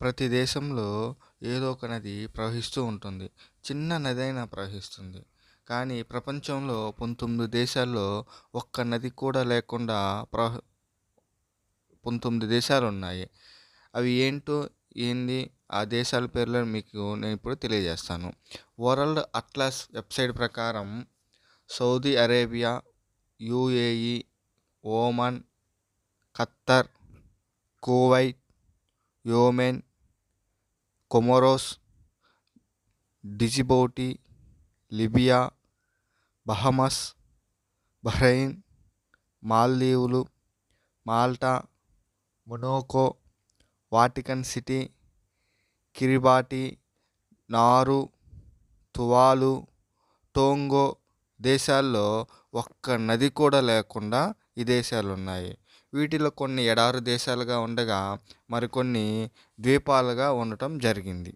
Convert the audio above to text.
ప్రతి దేశంలో ఏదో ఒక నది ప్రవహిస్తూ ఉంటుంది. చిన్న నదైనా ప్రవహిస్తుంది. కానీ ప్రపంచంలో 19 దేశాల్లో ఒక్క నది కూడా లేకుండా 19 దేశాలున్నాయి. అవి ఏంటో, ఏంది, ఆ దేశాల పేర్లను మీకు నేనిప్పుడు తెలియజేస్తాను. వరల్డ్ అట్లాస్ వెబ్‌సైట్ ప్రకారం Saudi Arabia, UAE, Oman, Qatar, Kuwait, Yemen, Comoros, Djibouti, Libya, Bahamas, Bahrain, మాల్దీవులు, Malta, Monaco, Vatican City, Kiribati, Nauru, Tuvalu, టోంగో దేశాల్లో ఒక్క నది కూడా లేకుండా ఈ దేశాలున్నాయి. వీటిలో కొన్ని ఎడారి దేశాలుగా ఉండగా మరికొన్ని ద్వీపాలుగా ఉండటం జరిగింది.